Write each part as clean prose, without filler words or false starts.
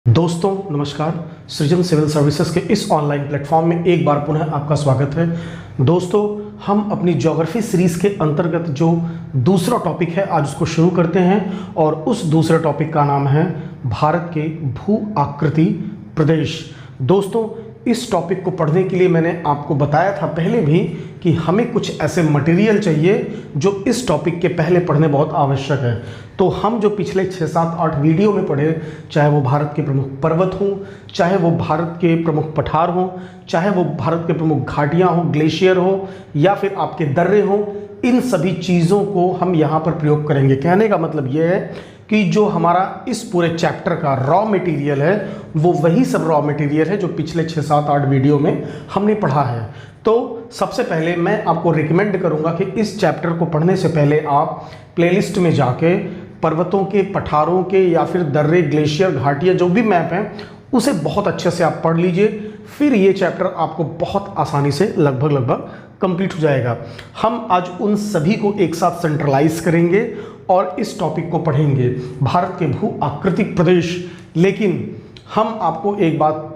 दोस्तों नमस्कार। सृजन सिविल सर्विसेज के इस ऑनलाइन प्लेटफॉर्म में एक बार पुनः आपका स्वागत है। दोस्तों हम अपनी ज्योग्राफी सीरीज़ के अंतर्गत जो दूसरा टॉपिक है आज उसको शुरू करते हैं और उस दूसरे टॉपिक का नाम है भारत के भू आकृति प्रदेश। दोस्तों इस टॉपिक को पढ़ने के लिए मैंने आपको बताया था पहले भी कि हमें कुछ ऐसे मटेरियल चाहिए जो इस टॉपिक के पहले पढ़ने बहुत आवश्यक है। तो हम जो पिछले 6, 7, 8 वीडियो में पढ़े, चाहे वो भारत के प्रमुख पर्वत हों, चाहे वो भारत के प्रमुख पठार हों, चाहे वो भारत के प्रमुख घाटियाँ हों, ग्लेशियर हो या फिर आपके दर्रे हों, इन सभी चीज़ों को हम यहाँ पर प्रयोग करेंगे। कहने का मतलब ये है कि जो हमारा इस पूरे चैप्टर का रॉ मटेरियल है वो वही सब रॉ मटेरियल है जो पिछले 6, 7, 8 वीडियो में हमने पढ़ा है। तो सबसे पहले मैं आपको रिकमेंड करूंगा कि इस चैप्टर को पढ़ने से पहले आप प्लेलिस्ट में जाके पर्वतों के, पठारों के या फिर दर्रे, ग्लेशियर, घाटियाँ जो भी मैप हैं उसे बहुत अच्छे से आप पढ़ लीजिए। फिर ये चैप्टर आपको बहुत आसानी से लगभग कंप्लीट हो जाएगा। हम आज उन सभी को एक साथ सेंट्रलाइज करेंगे और इस टॉपिक को पढ़ेंगे, भारत के भू आकृतिक प्रदेश। लेकिन हम आपको एक बात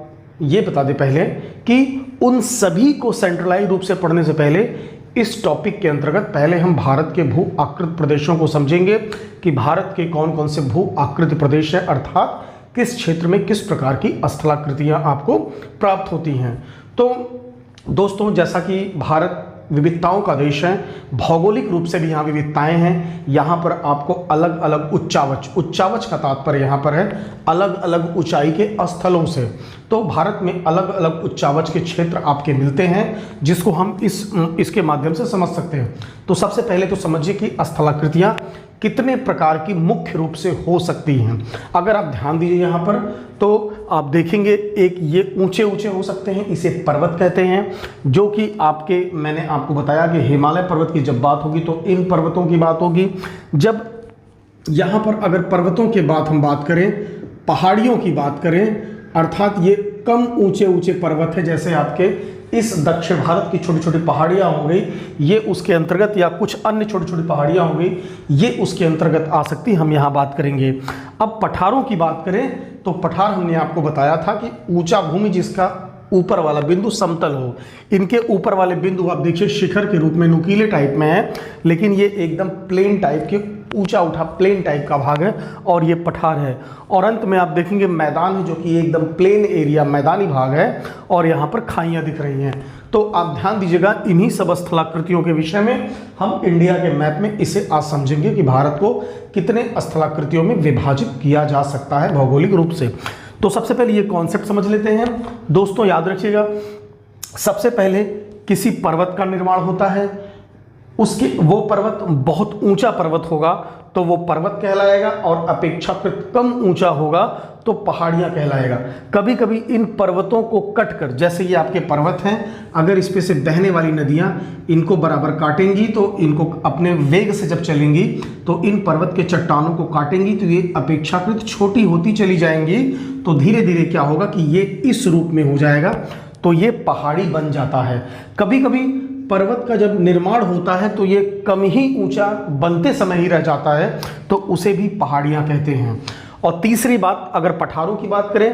ये बता दें पहले कि उन सभी को सेंट्रलाइज रूप से पढ़ने से पहले इस टॉपिक के अंतर्गत पहले हम भारत के भू आकृत प्रदेशों को समझेंगे कि भारत के कौन कौन से भू आकृति प्रदेश हैं, अर्थात किस क्षेत्र में किस प्रकार की स्थलाकृतियां आपको प्राप्त होती हैं। तो दोस्तों जैसा कि भारत विविधताओं का देश है, भौगोलिक रूप से भी यहाँ विविधताएं हैं। यहाँ पर आपको अलग अलग उच्चावच का तात्पर्य यहाँ पर है अलग अलग ऊंचाई के स्थलों से। तो भारत में अलग अलग उच्चावच के क्षेत्र आपके मिलते हैं जिसको हम इसके माध्यम से समझ सकते हैं। तो सबसे पहले तो समझिए कि स्थलाकृतियाँ कितने प्रकार की मुख्य रूप से हो सकती हैं। अगर आप ध्यान दीजिए यहाँ पर तो आप देखेंगे एक ये ऊंचे ऊंचे हो सकते हैं, इसे पर्वत कहते हैं, जो कि मैंने आपको बताया कि हिमालय पर्वत की जब बात होगी तो इन पर्वतों की बात होगी। जब यहाँ पर अगर पर्वतों के बाद हम बात करें, पहाड़ियों की बात करें, अर्थात ये कम ऊंचे ऊंचे पर्वत है, जैसे आपके इस दक्षिण भारत की छोटी छोटी पहाड़ियाँ हो गई, ये उसके अंतर्गत, या कुछ अन्य छोटी छोटी पहाड़ियाँ हो गई, ये उसके अंतर्गत आ सकती, हम यहाँ बात करेंगे। अब पठारों की बात करें तो पठार हमने आपको बताया था कि ऊंचा भूमि जिसका ऊपर वाला बिंदु समतल हो। इनके ऊपर वाले बिंदु आप देखिए शिखर के रूप में नुकीले टाइप में है, लेकिन ये एकदम प्लेन टाइप के ऊंचा उठा प्लेन टाइप का भाग है और ये पठार है। और अंत में आप देखेंगे मैदान है जो कि एकदम प्लेन एरिया, मैदानी भाग है और यहाँ पर खाइयाँ दिख रही हैं। तो आप ध्यान दीजिएगा, इन्हीं सब स्थलाकृतियों के विषय में हम इंडिया के मैप में इसे आज समझेंगे कि भारत को कितने स्थलाकृतियों में विभाजित किया जा सकता है भौगोलिक रूप से। तो सबसे पहले ये कॉन्सेप्ट समझ लेते हैं। दोस्तों याद रखिएगा, सबसे पहले किसी पर्वत का निर्माण होता है, उसके वो पर्वत बहुत ऊंचा पर्वत होगा तो वो पर्वत कहलाएगा और अपेक्षाकृत कम ऊंचा होगा तो पहाड़ियाँ कहलाएगा। कभी कभी इन पर्वतों को कट कर, जैसे ये आपके पर्वत हैं, अगर इस पे से बहने वाली नदियाँ इनको बराबर काटेंगी तो इनको अपने वेग से जब चलेंगी तो इन पर्वत के चट्टानों को काटेंगी तो ये अपेक्षाकृत छोटी होती चली जाएंगी। तो धीरे धीरे क्या होगा कि ये इस रूप में हो जाएगा तो ये पहाड़ी बन जाता है। कभी कभी पर्वत का जब निर्माण होता है तो ये कम ही ऊंचा बनते समय ही रह जाता है तो उसे भी पहाड़ियाँ कहते हैं। और तीसरी बात, अगर पठारों की बात करें,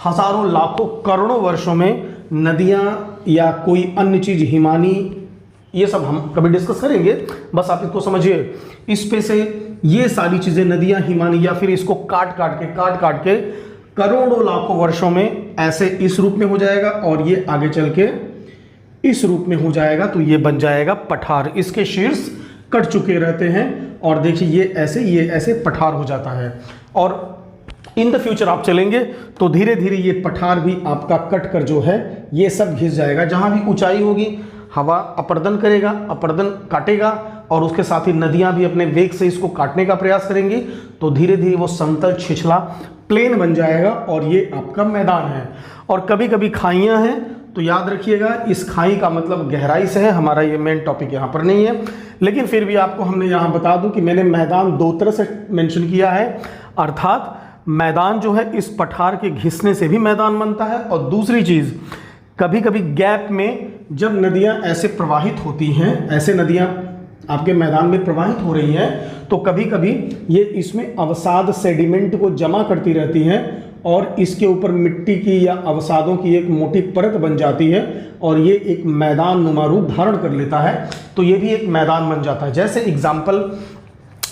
हजारों, लाखों, करोड़ों वर्षों में नदियाँ या कोई अन्य चीज़, हिमानी, ये सब हम कभी डिस्कस करेंगे, बस आप इसको समझिए। इस पे से ये सारी चीज़ें, नदियाँ, हिमानी, या फिर इसको काट काट के करोड़ों लाखों वर्षों में ऐसे इस रूप में हो जाएगा और ये आगे चल के इस रूप में हो जाएगा तो ये बन जाएगा पठार। इसके शीर्ष कट चुके रहते हैं और देखिए ये ऐसे पठार हो जाता है। और इन द फ्यूचर आप चलेंगे तो धीरे धीरे ये पठार भी आपका कट कर जो है ये सब घिस जाएगा। जहाँ भी ऊंचाई होगी हवा अपर्दन करेगा, अपर्दन काटेगा और उसके साथ ही नदियाँ भी अपने वेग से इसको काटने का प्रयास करेंगी तो धीरे धीरे वो समतल, छिछला, प्लेन बन जाएगा और ये आपका मैदान है। और कभी कभी खाइयाँ हैं तो याद रखिएगा, इस खाई का मतलब गहराई से है, हमारा ये मेन टॉपिक यहाँ पर नहीं है, लेकिन फिर भी आपको हमने यहाँ बता दूं कि मैंने मैदान दो तरह से मेंशन किया है। अर्थात मैदान जो है इस पठार के घिसने से भी मैदान बनता है। और दूसरी चीज़, कभी कभी गैप में जब नदियाँ ऐसे प्रवाहित होती हैं, ऐसे नदियाँ आपके मैदान में प्रवाहित हो रही हैं तो कभी कभी ये इसमें अवसाद, सेडिमेंट को जमा करती रहती हैं और इसके ऊपर मिट्टी की या अवसादों की एक मोटी परत बन जाती है और ये एक मैदान नुमा रूप धारण कर लेता है। तो ये भी एक मैदान बन जाता है। जैसे एग्जाम्पल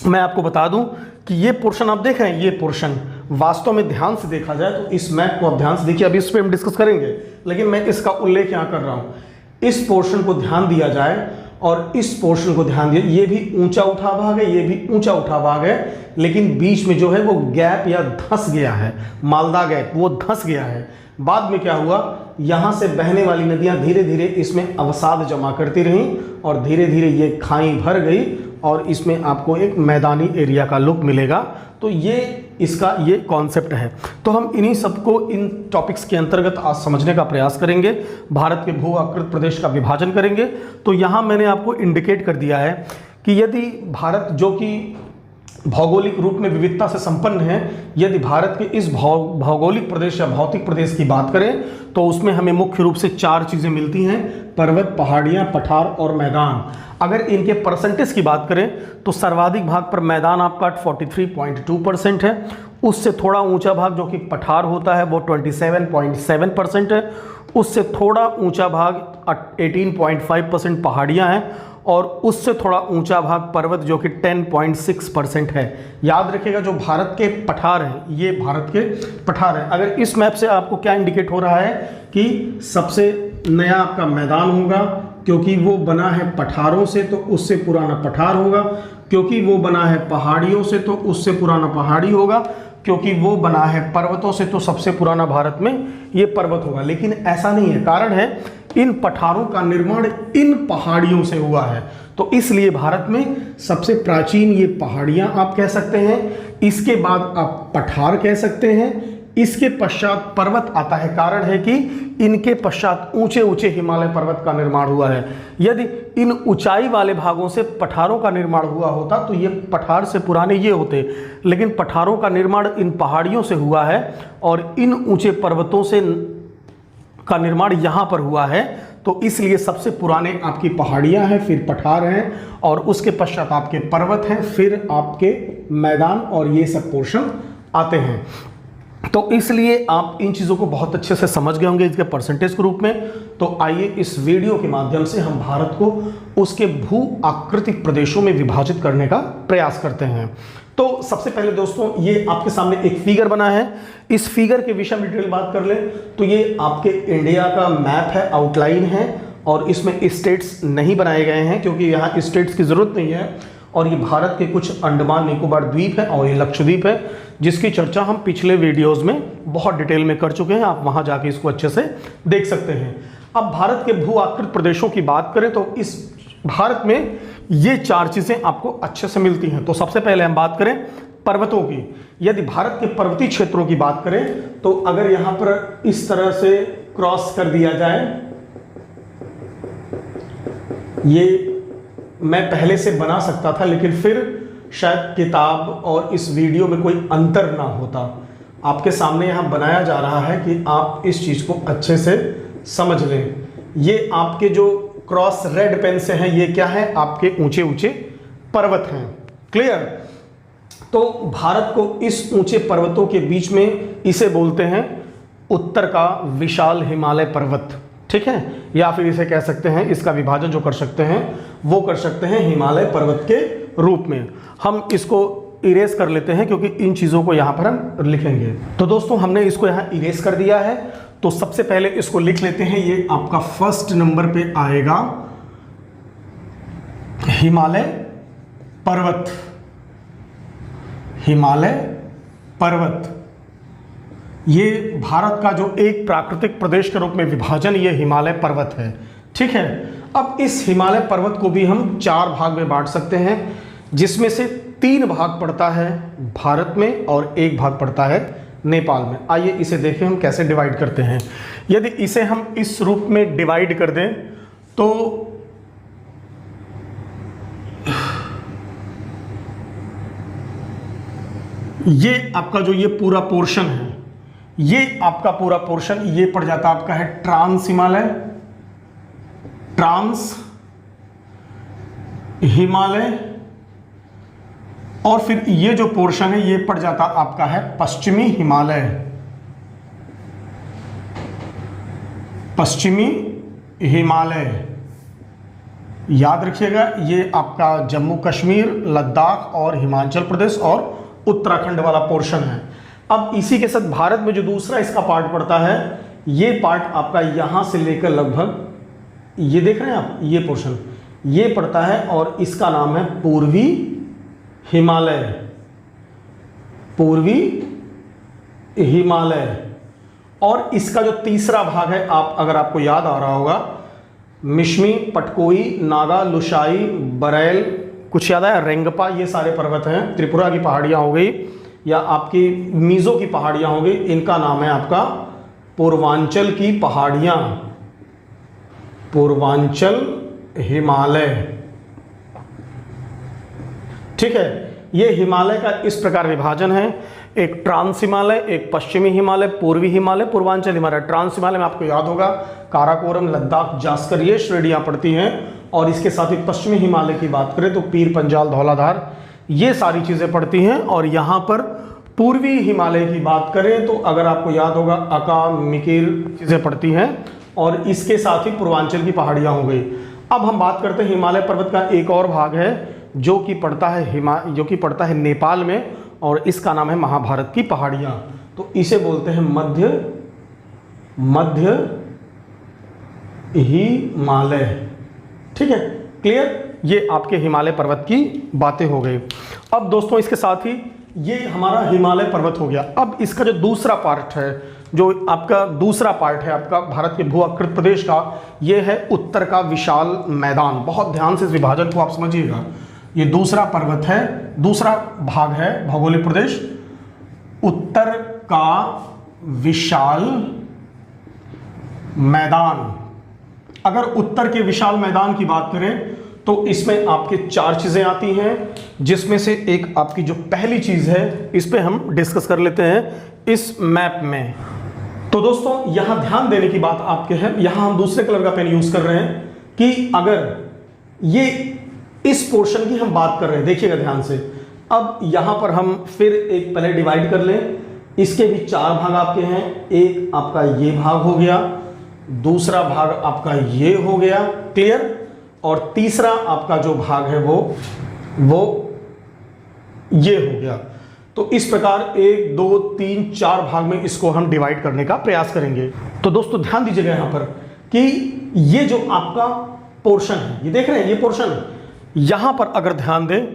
मैं आपको बता दूं कि ये पोर्शन आप देख रहे हैं, ये पोर्शन वास्तव में ध्यान से देखा जाए तो इस मैप को आप ध्यान से देखिए, अभी इस पर हम डिस्कस करेंगे, लेकिन मैं इसका उल्लेख यहाँ कर रहा हूँ। इस पोर्शन को ध्यान दिया जाए और इस पोर्शन को ध्यान दिया, ये भी ऊंचा उठा भाग है, ये भी ऊंचा उठा भाग है, लेकिन बीच में जो है वो गैप या धंस गया है, मालदा गैप, वो धंस गया है। बाद में क्या हुआ, यहाँ से बहने वाली नदियाँ धीरे धीरे इसमें अवसाद जमा करती रहीं और धीरे धीरे ये खाई भर गई और इसमें आपको एक मैदानी एरिया का लुक मिलेगा। तो ये इसका ये कॉन्सेप्ट है। तो हम इन्हीं सबको इन टॉपिक्स के अंतर्गत आज समझने का प्रयास करेंगे। भारत के भू आकृत प्रदेश का विभाजन करेंगे। तो यहाँ मैंने आपको इंडिकेट कर दिया है कि यदि भारत जो कि भौगोलिक रूप में विविधता से संपन्न है, यदि भारत के इस भौगोलिक प्रदेश या भौतिक प्रदेश की बात करें तो उसमें हमें मुख्य रूप से 4 चीज़ें मिलती हैं: पर्वत, पहाड़ियाँ, पठार और मैदान। अगर इनके परसेंटेज की बात करें तो सर्वाधिक भाग पर मैदान आपका 43.2% है, उससे थोड़ा ऊंचा भाग जो कि पठार होता है वो 27.7% है, उससे थोड़ा ऊंचा भाग 18.5% पहाड़ियाँ हैं और उससे थोड़ा ऊंचा भाग पर्वत जो कि 10.6% है। याद रखिएगा जो भारत के पठार हैं, ये भारत के पठार हैं। अगर इस मैप से आपको क्या इंडिकेट हो रहा है कि सबसे नया आपका मैदान होगा, क्योंकि वो बना है पठारों से तो उससे पुराना पठार होगा, क्योंकि वो बना है पहाड़ियों से तो उससे पुराना पहाड़ी होगा, क्योंकि वो बना है पर्वतों से तो सबसे पुराना भारत में ये पर्वत होगा। लेकिन ऐसा नहीं है, कारण है इन पठारों का निर्माण इन पहाड़ियों से हुआ है। तो इसलिए भारत में सबसे प्राचीन ये पहाड़ियां आप कह सकते हैं, इसके बाद आप पठार कह सकते हैं, इसके पश्चात पर्वत आता है। कारण है कि इनके पश्चात ऊंचे ऊंचे हिमालय पर्वत का निर्माण हुआ है। यदि इन ऊंचाई वाले भागों से पठारों का निर्माण हुआ होता तो ये पठार से पुराने ये होते, लेकिन पठारों का निर्माण इन पहाड़ियों से हुआ है और इन ऊंचे पर्वतों से का निर्माण यहाँ पर हुआ है। तो इसलिए सबसे पुराने आपकी पहाड़ियाँ हैं, फिर पठार हैं और उसके पश्चात आपके पर्वत हैं, फिर आपके मैदान और ये सब पोर्शन आते हैं। तो इसलिए आप इन चीज़ों को बहुत अच्छे से समझ गए होंगे इसके परसेंटेज के रूप में। तो आइए इस वीडियो के माध्यम से हम भारत को उसके भू आकृतिक प्रदेशों में विभाजित करने का प्रयास करते हैं। तो सबसे पहले दोस्तों ये आपके सामने एक फिगर बना है। इस फिगर के विषय में डिटेल बात कर ले तो ये आपके इंडिया का मैप है, आउटलाइन है और इसमें स्टेट्स नहीं बनाए गए हैं क्योंकि यहाँ स्टेट्स की ज़रूरत नहीं है। और ये भारत के कुछ अंडमान निकोबार द्वीप है और ये लक्षद्वीप है, जिसकी चर्चा हम पिछले वीडियोस में बहुत डिटेल में कर चुके हैं। आप वहाँ जाके इसको अच्छे से देख सकते हैं। अब भारत के भू आकृत प्रदेशों की बात करें तो इस भारत में ये 4 चीज़ें आपको अच्छे से मिलती हैं। तो सबसे पहले हम बात करें पर्वतों की। यदि भारत के पर्वतीय क्षेत्रों की बात करें तो अगर यहाँ पर इस तरह से क्रॉस कर दिया जाए, ये मैं पहले से बना सकता था लेकिन फिर शायद किताब और इस वीडियो में कोई अंतर ना होता। आपके सामने यहाँ बनाया जा रहा है कि आप इस चीज़ को अच्छे से समझ लें। ये आपके जो क्रॉस रेड पेन से हैं ये क्या है, आपके ऊंचे ऊंचे पर्वत हैं। क्लियर? तो भारत को इस ऊंचे पर्वतों के बीच में इसे बोलते हैं उत्तर का विशाल हिमालय पर्वत, ठीक है, या फिर इसे कह सकते हैं, इसका विभाजन जो कर सकते हैं वो कर सकते हैं हिमालय पर्वत के रूप में। हम इसको इरेज कर लेते हैं क्योंकि इन चीज़ों को यहाँ पर हम लिखेंगे। तो दोस्तों हमने इसको यहाँ इरेज कर दिया है। तो सबसे पहले इसको लिख लेते हैं। ये आपका फर्स्ट नंबर पे आएगा हिमालय पर्वत। हिमालय पर्वत ये भारत का जो एक प्राकृतिक प्रदेश के रूप में विभाजन ये हिमालय पर्वत है, ठीक है। अब इस हिमालय पर्वत को भी हम 4 भाग में बांट सकते हैं, जिसमें से 3 भाग पड़ता है भारत में और 1 भाग पड़ता है नेपाल में। आइए इसे देखें हम कैसे डिवाइड करते हैं। यदि इसे हम इस रूप में डिवाइड कर दें तो ये आपका जो ये पूरा पोर्शन है, ये आपका पूरा पोर्शन ये पड़ जाता आपका है ट्रांस हिमालय, ट्रांस हिमालय, और फिर ये जो पोर्शन है ये पड़ जाता आपका है पश्चिमी हिमालय, पश्चिमी हिमालय, याद रखिएगा ये आपका जम्मू कश्मीर, लद्दाख और हिमाचल प्रदेश और उत्तराखंड वाला पोर्शन है। अब इसी के साथ भारत में जो दूसरा इसका पार्ट पड़ता है, ये पार्ट आपका यहां से लेकर लगभग, ये देख रहे हैं आप, ये पोर्शन ये पड़ता है और इसका नाम है पूर्वी हिमालय। पूर्वी हिमालय। और इसका जो तीसरा भाग है, आप अगर आपको याद आ रहा होगा, मिश्मी, पटकोई, नागा, लुशाई, बरेल, कुछ याद आया, रेंगपा, ये सारे पर्वत हैं। त्रिपुरा की पहाड़ियां हो गई या आपकी मीज़ो की पहाड़ियां हो गई, इनका नाम है आपका पूर्वांचल की पहाड़ियां, पूर्वांचल हिमालय। ठीक है, ये हिमालय का इस प्रकार विभाजन है, एक ट्रांस हिमालय, एक पश्चिमी हिमालय, पूर्वी हिमालय, पूर्वांचल हिमालय। ट्रांस हिमालय में आपको याद होगा काराकोरम, लद्दाख, जास्कर, ये श्रेणियां पड़ती हैं। और इसके साथ ही पश्चिमी हिमालय की बात करें तो पीर पंजाल, धौलाधार, ये सारी चीजें पड़ती हैं। और यहां पर पूर्वी हिमालय की बात करें तो अगर आपको याद होगा अका, मिकिर चीजें पड़ती हैं। और इसके साथ ही पूर्वांचल की पहाड़ियां हो गई। अब हम बात करते हैं हिमालय पर्वत का एक और भाग है जो कि पड़ता है नेपाल में, और इसका नाम है महाभारत की पहाड़ियां। तो इसे बोलते हैं मध्य हिमालय। ठीक है, क्लियर, ये आपके हिमालय पर्वत की बातें हो गई। अब दोस्तों इसके साथ ही ये हमारा हिमालय पर्वत हो गया। अब इसका जो दूसरा पार्ट है, जो आपका दूसरा पार्ट है आपका भारत के भूआकृत प्रदेश का, ये है उत्तर का विशाल मैदान। बहुत ध्यान से इस विभाजन को आप समझिएगा। ये दूसरा पर्वत है, दूसरा भाग है भौगोलिक प्रदेश, उत्तर का विशाल मैदान। अगर उत्तर के विशाल मैदान की बात करें तो इसमें आपके चार चीजें आती हैं, जिसमें से एक आपकी जो पहली चीज है, इस पे हम डिस्कस कर लेते हैं इस मैप में। तो दोस्तों यहां ध्यान देने की बात आपके है, यहां हम दूसरे कलर का पेन यूज कर रहे हैं कि अगर ये इस पोर्शन की हम बात कर रहे हैं, देखिएगा ध्यान से। अब यहां पर हम फिर एक पहले डिवाइड कर लें, इसके भी चार भाग आपके हैं। एक आपका ये भाग हो गया, दूसरा भाग आपका ये हो गया, क्लियर, और तीसरा आपका जो भाग है वो ये हो गया। तो इस प्रकार 1 2 3 4 भाग में इसको हम डिवाइड करने का प्रयास करेंगे। तो दोस्तों ध्यान दीजिएगा यहां पर कि ये जो आपका पोर्शन है, ये देख रहे हैं, ये पोर्शन, यहां पर अगर ध्यान दें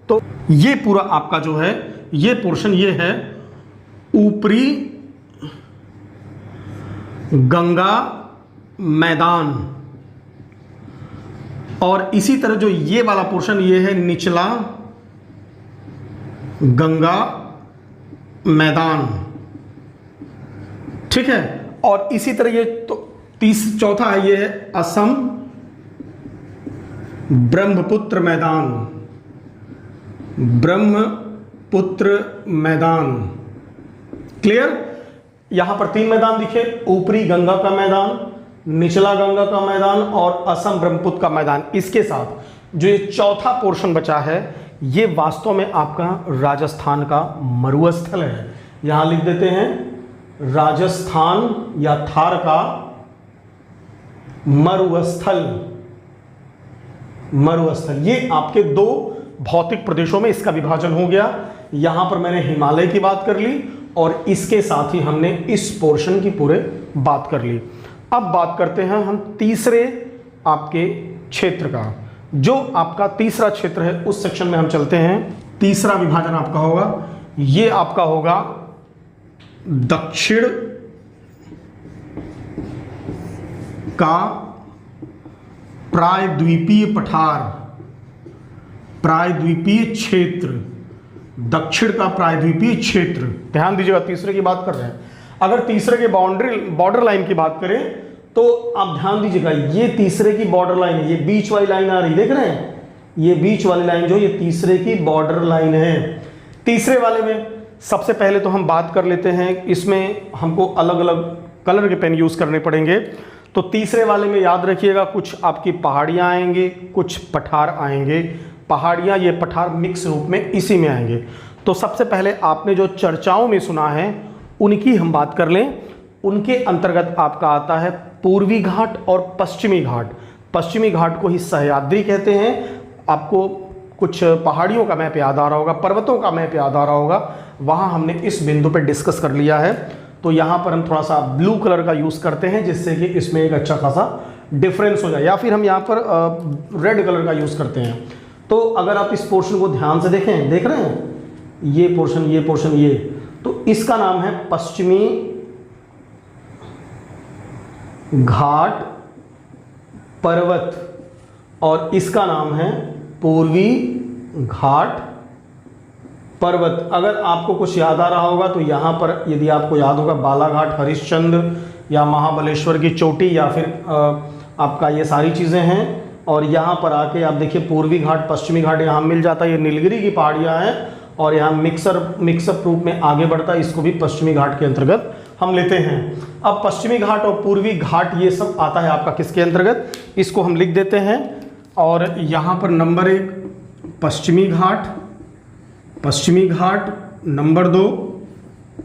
तो ये पूरा आपका जो है ये पोर्शन, ये है ऊपरी गंगा मैदान। और इसी तरह जो ये वाला पोर्शन, ये है निचला गंगा मैदान। ठीक है, और इसी तरह ये तो चौथा है, ये है असम ब्रह्मपुत्र मैदान, ब्रह्मपुत्र मैदान, क्लियर। यहां पर 3 मैदान दिखे, ऊपरी गंगा का मैदान, निचला गंगा का मैदान और असम ब्रह्मपुत्र का मैदान। इसके साथ जो ये चौथा पोर्शन बचा है, ये वास्तव में आपका राजस्थान का मरुस्थल है। यहां लिख देते हैं राजस्थान या थार का मरुस्थल। ये आपके 2 भौतिक प्रदेशों में इसका विभाजन हो गया। यहां पर मैंने हिमालय की बात कर ली और इसके साथ ही हमने इस पोर्शन की पूरे बात कर ली। अब बात करते हैं हम तीसरे आपके क्षेत्र का। जो आपका तीसरा क्षेत्र है उस सेक्शन में हम चलते हैं। तीसरा विभाजन आपका होगा, ये आपका होगा दक्षिण का प्रायद्वीपीय पठार, प्रायद्वीपीय क्षेत्र, दक्षिण का प्रायद्वीपीय क्षेत्र। ध्यान दीजिएगा, तीसरे की बात कर रहे हैं। अगर तीसरे के बॉर्डर लाइन की बात करें तो आप ध्यान दीजिएगा, ये तीसरे की बॉर्डर लाइन है, ये बीच वाली लाइन आ रही, देख रहे हैं, ये बीच वाली लाइन जो ये तीसरे की बॉर्डर लाइन है। तीसरे वाले में सबसे पहले तो हम बात कर लेते हैं, इसमें हमको अलग अलग कलर के पेन यूज करने पड़ेंगे। तो तीसरे वाले में याद रखिएगा, कुछ आपकी पहाड़ियां आएंगे, कुछ पठार आएंगे। पहाड़ियां, ये पठार मिक्स रूप में इसी में आएंगे। तो सबसे पहले आपने जो चर्चाओं में सुना है उनकी हम बात कर लें। उनके अंतर्गत आपका आता है पूर्वी घाट और पश्चिमी घाट। पश्चिमी घाट को ही सह्याद्री कहते हैं। आपको कुछ पहाड़ियों का मैप याद आ रहा होगा, पर्वतों का मैप याद आ रहा होगा, वहाँ हमने इस बिंदु पे डिस्कस कर लिया है। तो यहाँ पर हम थोड़ा सा ब्लू कलर का यूज़ करते हैं जिससे कि इसमें एक अच्छा खासा डिफरेंस हो जाए, या फिर हम यहाँ पर रेड कलर का यूज़ करते हैं। तो अगर आप इस पोर्शन को ध्यान से देखें, देख रहे हैं ये पोर्शन ये, तो इसका नाम है पश्चिमी घाट पर्वत और इसका नाम है पूर्वी घाट पर्वत। अगर आपको कुछ याद आ रहा होगा तो यहाँ पर यदि आपको याद होगा बालाघाट, हरिश्चंद्र या महाबलेश्वर की चोटी या फिर आपका ये सारी चीज़ें हैं। और यहाँ पर आके आप देखिए पूर्वी घाट पश्चिमी घाट यहाँ मिल जाता है, ये नीलगिरी की पहाड़ियाँ हैं और यहाँ मिक्सअप रूप में आगे बढ़ता है, इसको भी पश्चिमी घाट के अंतर्गत हम लेते हैं। अब पश्चिमी घाट और पूर्वी घाट ये सब आता है आपका किसके अंतर्गत, इसको हम लिख देते हैं। और यहाँ पर नंबर 1 पश्चिमी घाट, नंबर 2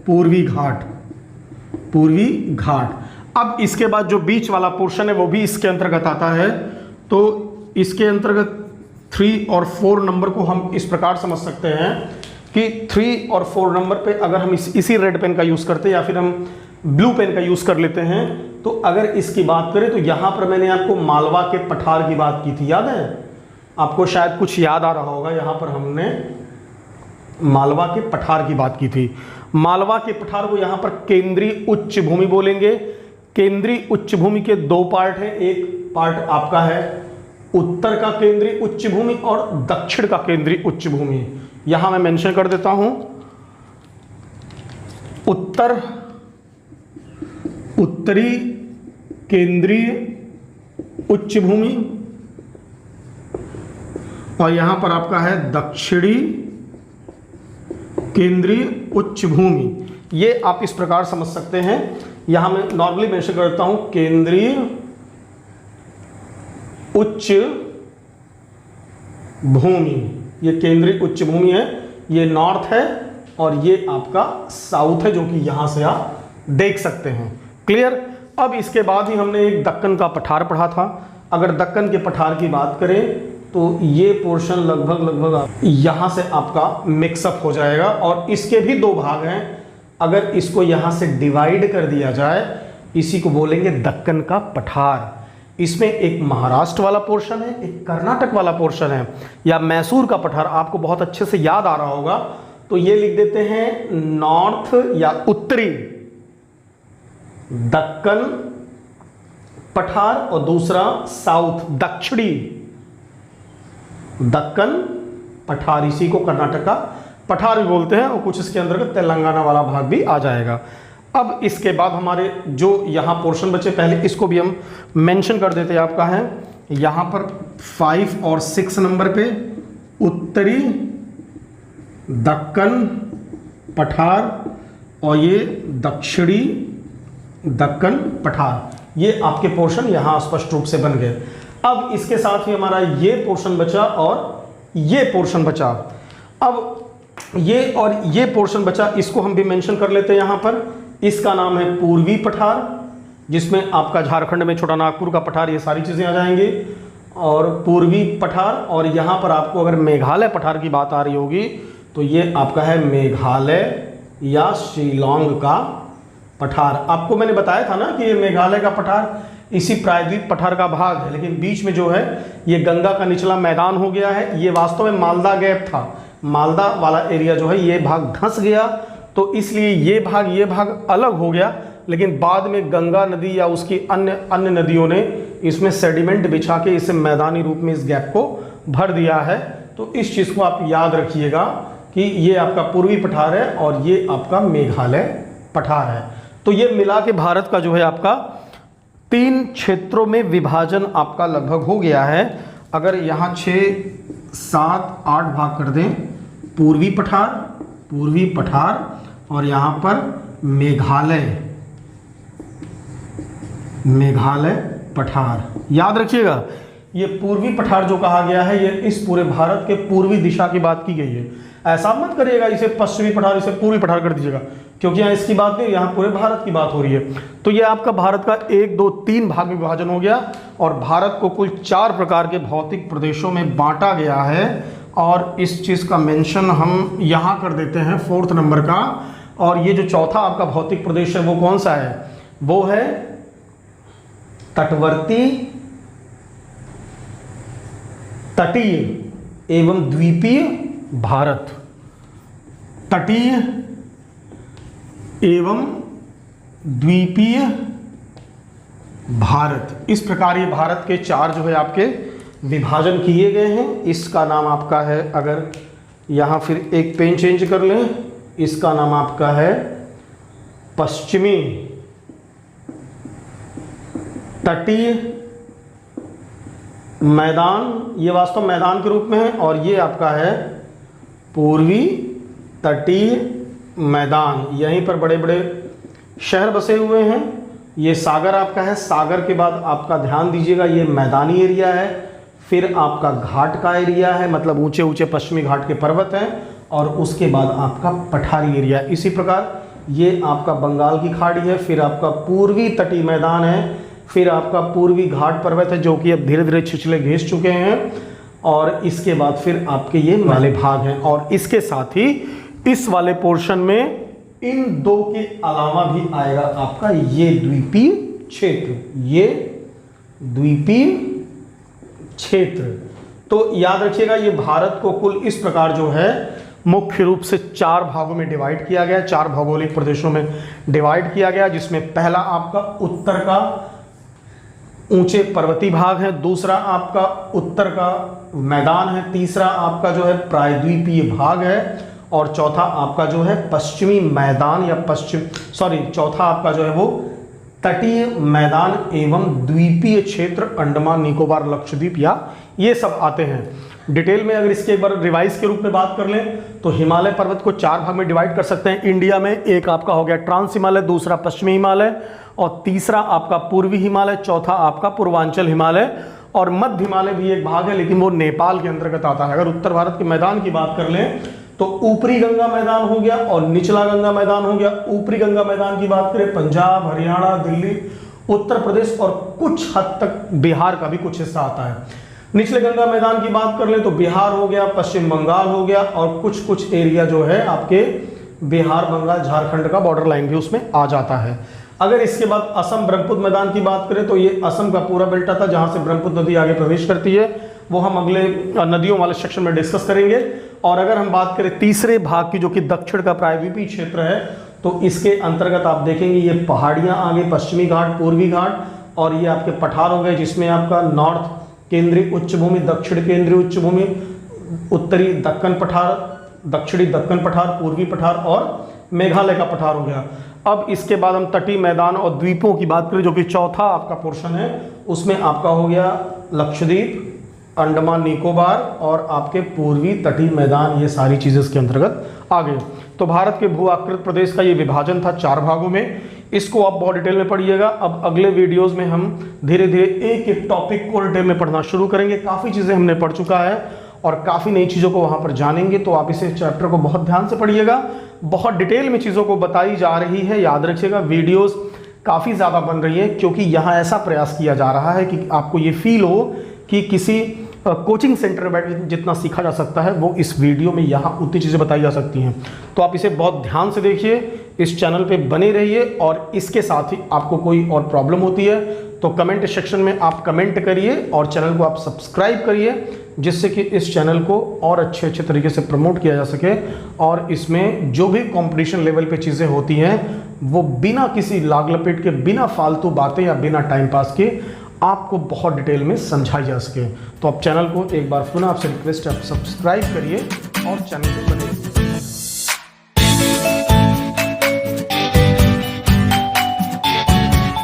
पूर्वी घाट। अब इसके बाद जो बीच वाला पोर्शन है वो भी इसके अंतर्गत आता है। तो इसके अंतर्गत 3 और 4 नंबर को हम इस प्रकार समझ सकते हैं कि 3 और 4 नंबर पे अगर हम इसी रेड पेन का यूज़ करते हैं या फिर हम ब्लू पेन का यूज़ कर लेते हैं, तो अगर इसकी बात करें तो यहाँ पर मैंने आपको मालवा के पठार की बात की थी, याद है आपको, शायद कुछ याद आ रहा होगा। यहाँ पर हमने मालवा के पठार की बात की थी। मालवा के पठार को यहाँ पर केंद्रीय उच्च भूमि बोलेंगे। केंद्रीय उच्च भूमि के 2 पार्ट हैं, एक पार्ट आपका है उत्तर का केंद्रीय उच्च भूमि और दक्षिण का केंद्रीय उच्च भूमि। यहां मैं मेंशन कर देता हूं उत्तरी केंद्रीय उच्च भूमि और यहां पर आपका है दक्षिणी केंद्रीय उच्च भूमि। ये आप इस प्रकार समझ सकते हैं। यहां मैं नॉर्मली मेंशन करता हूं केंद्रीय उच्च भूमि, ये केंद्रीय उच्च भूमि है, ये नॉर्थ है और ये आपका साउथ है, जो कि यहां से आप देख सकते हैं। क्लियर। अब इसके बाद ही हमने एक दक्कन का पठार पढ़ा था। अगर दक्कन के पठार की बात करें तो ये पोर्शन लगभग यहां से आपका मिक्सअप हो जाएगा और इसके भी 2 भाग हैं। अगर इसको यहां से डिवाइड कर दिया जाए, इसी को बोलेंगे दक्कन का पठार। इसमें एक महाराष्ट्र वाला पोर्शन है, एक कर्नाटक वाला पोर्शन है, या मैसूर का पठार आपको बहुत अच्छे से याद आ रहा होगा। तो ये लिख देते हैं नॉर्थ या उत्तरी दक्कन पठार और दूसरा साउथ दक्षिणी दक्कन पठार। इसी को कर्नाटक का पठार भी बोलते हैं और कुछ इसके अंतर्गत तेलंगाना वाला भाग भी आ जाएगा। अब इसके बाद हमारे जो यहाँ पोर्शन बचे, पहले इसको भी हम मेंशन कर देते हैं। आपका है यहाँ पर 5 और 6 नंबर पे उत्तरी दक्कन पठार और ये दक्षिणी दक्कन पठार, ये आपके पोर्शन यहाँ स्पष्ट रूप से बन गए। अब इसके साथ ही हमारा ये पोर्शन बचा और ये पोर्शन बचा। अब ये और ये पोर्शन बचा, इसको हम भी मेंशन कर लेते हैं यहाँ पर। इसका नाम है पूर्वी पठार, जिसमें आपका झारखंड में छोटा नागपुर का पठार, ये सारी चीज़ें आ जाएंगी। और पूर्वी पठार, और यहाँ पर आपको अगर मेघालय पठार की बात आ रही होगी तो ये आपका है मेघालय या शिलोंग का पठार। आपको मैंने बताया था ना कि ये मेघालय का पठार इसी प्रायद्वीप पठार का भाग है, लेकिन बीच में जो है ये गंगा का निचला मैदान हो गया है। ये वास्तव में मालदा गैप था, मालदा वाला एरिया जो है ये भाग धंस गया, तो इसलिए ये भाग अलग हो गया। लेकिन बाद में गंगा नदी या उसकी अन्य नदियों ने इसमें सेडिमेंट बिछा के इसे मैदानी रूप में इस गैप को भर दिया है। तो इस चीज़ को आप याद रखिएगा कि ये आपका पूर्वी पठार है और ये आपका मेघालय पठार है। तो ये मिला के भारत का जो है आपका 3 क्षेत्रों में विभाजन आपका लगभग हो गया है। अगर यहाँ 6, 7, 8 भाग कर दें, पूर्वी पठार और यहाँ पर मेघालय पठार, याद रखिएगा। ये पूर्वी पठार जो कहा गया है, ये इस पूरे भारत के पूर्वी दिशा की बात की गई है। ऐसा मत करिएगा इसे पश्चिमी पठार इसे पूर्वी पठार कर दीजिएगा, क्योंकि यहाँ इसकी बात नहीं, यहाँ पूरे भारत की बात हो रही है। तो ये आपका भारत का 1, 2, 3 भाग में विभाजन हो गया और भारत को कुल 4 प्रकार के भौतिक प्रदेशों में बांटा गया है। और इस चीज़ का मेंशन हम यहाँ कर देते हैं 4th नंबर का। और ये जो चौथा आपका भौतिक प्रदेश है वो कौन सा है? वो है तटवर्ती, तटीय एवं द्वीपीय भारत। तटीय एवं द्वीपीय भारत, इस प्रकार ये भारत के 4 जो है आपके विभाजन किए गए हैं। इसका नाम आपका है, अगर यहाँ फिर एक पेन चेंज कर लें, इसका नाम आपका है पश्चिमी तटीय मैदान, ये वास्तव मैदान के रूप में है। और ये आपका है पूर्वी तटीय मैदान, यहीं पर बड़े बड़े शहर बसे हुए हैं। ये सागर आपका है, सागर के बाद आपका ध्यान दीजिएगा ये मैदानी एरिया है। फिर आपका घाट का एरिया है, मतलब ऊंचे ऊंचे पश्चिमी घाट के पर्वत हैं। और उसके बाद आपका पठारी एरिया। इसी प्रकार ये आपका बंगाल की खाड़ी है, फिर आपका पूर्वी तटीय मैदान है, फिर आपका पूर्वी घाट पर्वत है जो कि अब धीरे धीरे छिछले घिस चुके हैं। और इसके बाद फिर आपके ये वाले भाग हैं। और इसके साथ ही इस वाले पोर्शन में इन 2 के अलावा भी आएगा आपका ये द्वीपीय क्षेत्र, ये द्वीपीय क्षेत्र। तो याद रखिएगा ये भारत को कुल इस प्रकार जो है मुख्य रूप से 4 भागों में डिवाइड किया गया, 4 भौगोलिक प्रदेशों में डिवाइड किया गया, जिसमें पहला आपका उत्तर का ऊंचे पर्वतीय भाग है, दूसरा आपका उत्तर का मैदान है, तीसरा आपका जो है प्रायद्वीपीय भाग है, और चौथा आपका जो है पश्चिमी मैदान या चौथा आपका जो है वो तटीय मैदान एवं द्वीपीय क्षेत्र, अंडमान निकोबार लक्षद्वीप या ये सब आते हैं। डिटेल में अगर इसके एक बार रिवाइज के रूप में बात कर लें तो हिमालय पर्वत को 4 भाग में डिवाइड कर सकते हैं इंडिया में। एक आपका हो गया ट्रांस हिमालय, दूसरा पश्चिमी हिमालय, और तीसरा आपका पूर्वी हिमालय, चौथा आपका पूर्वांचल हिमालय, और मध्य हिमालय भी एक भाग है लेकिन वो नेपाल के अंतर्गत आता है। अगर उत्तर भारत के मैदान की बात कर लें तो ऊपरी गंगा मैदान हो गया और निचला गंगा मैदान हो गया। ऊपरी गंगा मैदान की बात करें पंजाब, हरियाणा, दिल्ली, उत्तर प्रदेश और कुछ हद तक बिहार का भी कुछ हिस्सा आता है। निचले गंगा मैदान की बात कर लें तो बिहार हो गया, पश्चिम बंगाल हो गया, और कुछ एरिया जो है आपके बिहार, बंगाल, झारखंड का बॉर्डर लाइन भी उसमें आ जाता है। अगर इसके बाद असम ब्रह्मपुत्र मैदान की बात करें तो ये असम का पूरा बेल्ट आता है जहां से ब्रह्मपुत्र नदी आगे प्रवेश करती है, वो हम अगले नदियों वाले सेक्शन में डिस्कस करेंगे। और अगर हम बात करें तीसरे भाग की जो कि दक्षिण का प्रायद्वीपीय क्षेत्र है, तो इसके अंतर्गत आप देखेंगे ये पहाड़ियां आगे, पश्चिमी घाट, पूर्वी घाट, और ये आपके पठार हो गए जिसमें आपका नॉर्थ केंद्रीय उच्च भूमि, दक्षिण केंद्रीय उच्च भूमि, उत्तरी दक्कन पठार, दक्षिणी दक्कन पठार, पूर्वी पठार और मेघालय का पठार हो गया। अब इसके बाद हम तटीय मैदान और द्वीपों की बात करें जो कि चौथा आपका पोर्शन है, उसमें आपका हो गया लक्षद्वीप, अंडमान निकोबार और आपके पूर्वी तटीय मैदान, ये सारी चीज़ें इसके अंतर्गत आ गई। तो भारत के भू आकृत प्रदेश का ये विभाजन था 4 भागों में। इसको आप बहुत डिटेल में पढ़िएगा। अब अगले वीडियोस में हम धीरे धीरे एक एक टॉपिक को डिटेल में पढ़ना शुरू करेंगे। काफ़ी चीज़ें हमने पढ़ चुका है और काफ़ी नई चीज़ों को वहाँ पर जानेंगे, तो आप इसे चैप्टर को बहुत ध्यान से पढ़िएगा। बहुत डिटेल में चीज़ों को बताई जा रही है, याद रखिएगा। वीडियोस काफ़ी ज़्यादा बन रही हैं क्योंकि यहाँ ऐसा प्रयास किया जा रहा है कि आपको ये फील हो कि किसी कोचिंग सेंटर में बैठ जितना सीखा जा सकता है वो इस वीडियो में यहाँ उतनी चीज़ें बताई जा सकती हैं। तो आप इसे बहुत ध्यान से देखिए, इस चैनल पे बने रहिए, और इसके साथ ही आपको कोई और प्रॉब्लम होती है तो कमेंट सेक्शन में आप कमेंट करिए और चैनल को आप सब्सक्राइब करिए, जिससे कि इस चैनल को और अच्छे तरीके से प्रमोट किया जा सके और इसमें जो भी कंपटीशन लेवल पे चीज़ें होती हैं वो बिना किसी लाग लपेट के, बिना फालतू बातें या बिना टाइम पास के आपको बहुत डिटेल में समझाई जा सके। तो आप चैनल को एक बार पुनः आपसे रिक्वेस्ट है, आप सब्सक्राइब करिए और चैनल को बने रहिए।